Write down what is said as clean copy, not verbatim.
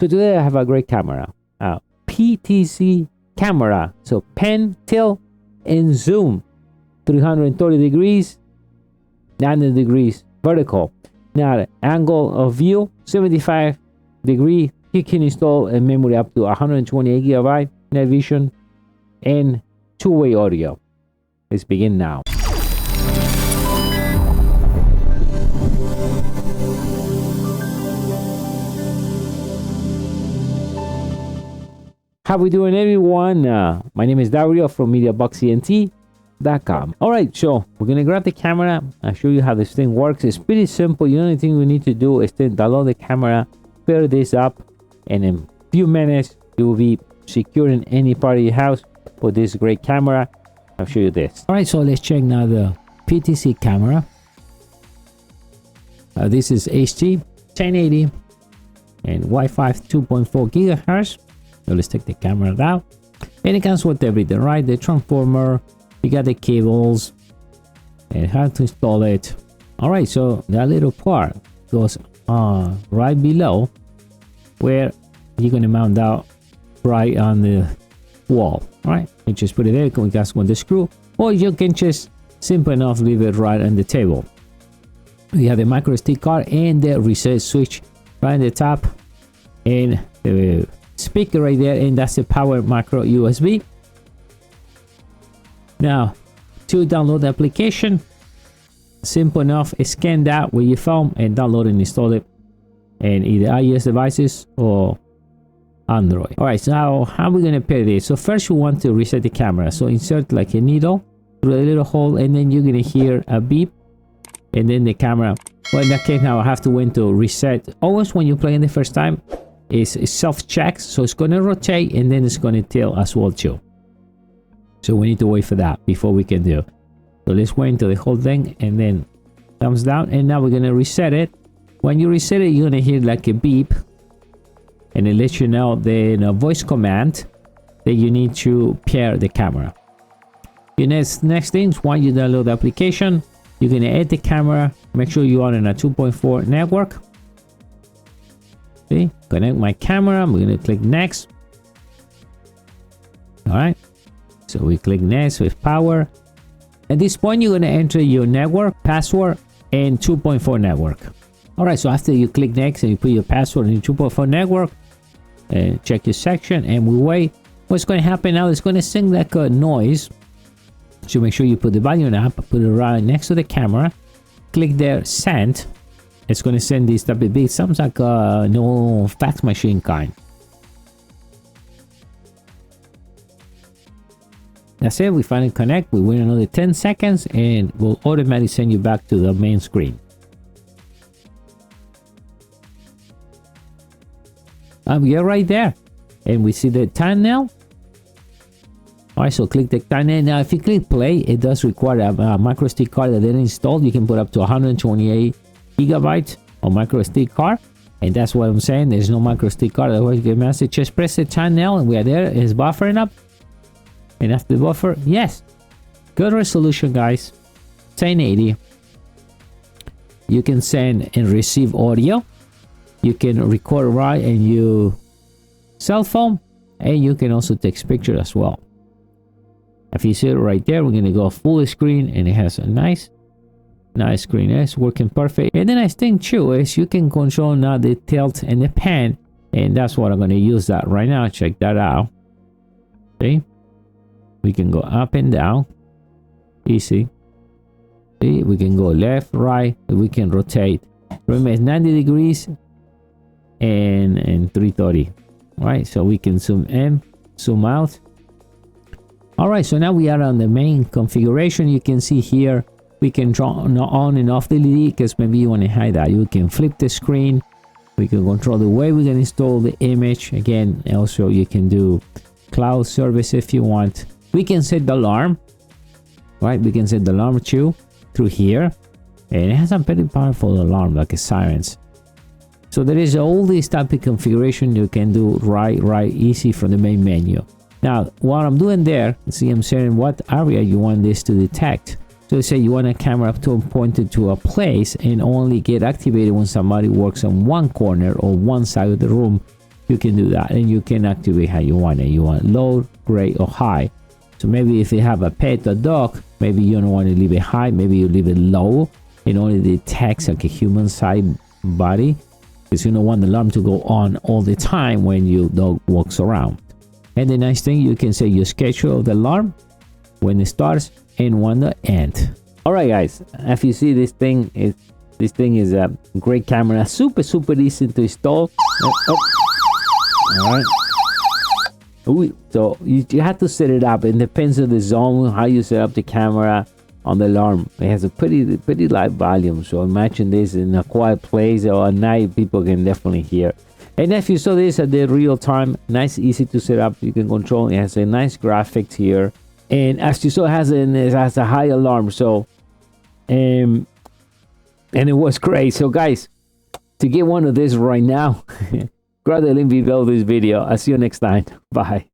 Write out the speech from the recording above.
So today I have a great camera, PTZ camera. So pen, tilt, and zoom, 330 degrees, 90 degrees vertical. Now angle of view, 75 degree. You can install a memory up to 128 gigabyte, night vision, and two-way audio. Let's begin now. How we doing, everyone? My name is Dario from mediaboxentlab.com. All right, so we're gonna grab the camera. I'll show you how this thing works. It's pretty simple. The only thing we need to do is then download the camera, pair this up, and in a few minutes you will be secure in any part of your house with this great camera. I'll show you this. All right, so let's check now the PTZ camera. This is HD 1080 and Wi-Fi 2.4 gigahertz. So let's take the camera out, and it comes with everything, right? The transformer, you got the cables, and how to install it. All right, so that little part goes right below where you're gonna mount out right on the wall. All right, you just put it there. We got with the screw, or you can just simple enough leave it right on the table. You have the micro SD card and the reset switch right on the top, and the speaker right there, and that's the power micro USB. Now to download the application, simple enough, scan that with your phone and download and install it in either iOS devices or Android. All right, so now how are we going to pair this? So first you want to reset the camera, so insert like a needle through a little hole, and then you're going to hear a beep, and then the camera, well, in that case now I have to wait to reset. Always when you play in the first time, is self-checks, so it's going to rotate and then it's going to tilt as well too. So we need to wait for that before we can do. So let's wait until the whole thing and then thumbs down, and now we're going to reset it. When you reset it, you're going to hear like a beep, and it lets you know the voice command that you need to pair the camera. Your next thing is when you download the application, you're going to add the camera. Make sure you are in a 2.4 network. See, connect my camera. I'm going to click next. All right, so we click next with power. At this point you're going to enter your network password and 2.4 network. All right, so after you click next and you put your password in 2.4 network, and check your section, and we wait. What's going to happen now is going to sing like a noise, so make sure you put the volume up, put it right next to the camera, click there, send. It's going to send this type of beat. Sounds like a no fax machine kind. That's it. We finally connect. We wait another 10 seconds and we'll automatically send you back to the main screen. We are right there, and we see the thumbnail. All right, so click the thumbnail. Now if you click play, it does require a micro SD card that they installed. You can put up to 128 gigabytes of micro SD card, and that's what I'm saying. There's no micro SD card, otherwise you get a message. Just press the thumbnail and we are there. It's buffering up, and after the buffer, yes, good resolution, guys. 1080. You can send and receive audio. You can record right in your cell phone, and you can also take pictures as well. If you see it right there, we're gonna go full screen, and it has a nice screen. It's working perfect. And the nice thing too is you can control now the tilt and the pan, and that's what I'm going to use that right now. Check that out. See, we can go up and down, easy. See, we can go left, right, we can rotate. Remember, it's 90 degrees and 330. Right, so we can zoom in, zoom out. All right, so now we are on the main configuration. You can see here we can turn on and off the LED, because maybe you want to hide that. You can flip the screen. We can control the way we can install the image. Again, also you can do cloud service if you want. We can set the alarm, right? We can set the alarm too through here, and it has a very powerful alarm like a sirens. So there is all this type of configuration you can do right easy from the main menu. Now what I'm doing there, see, I'm saying what area you want this to detect. So say you want a camera pointed to a place and only get activated when somebody works on one corner or one side of the room, you can do that, and you can activate how you want it. You want low, gray, or high. So maybe if you have a pet or dog, maybe you don't want to leave it high, maybe you leave it low and only detects like a human side body, because you don't want the alarm to go on all the time when your dog walks around. And the nice thing, you can say your schedule of the alarm, when it starts and when it ends. All right, guys, if you see this thing is a great camera, super easy to install. All right. So you have to set it up. It depends on the zone, how you set up the camera on the alarm. It has a pretty light volume. So imagine this in a quiet place or at night, people can definitely hear. And if you saw this at the real time, nice, easy to set up. You can control. It has a nice graphics here, and as you saw, it has a high alarm. So, and it was great. So, guys, to get one of this right now, grab the link below this video. I'll see you next time. Bye.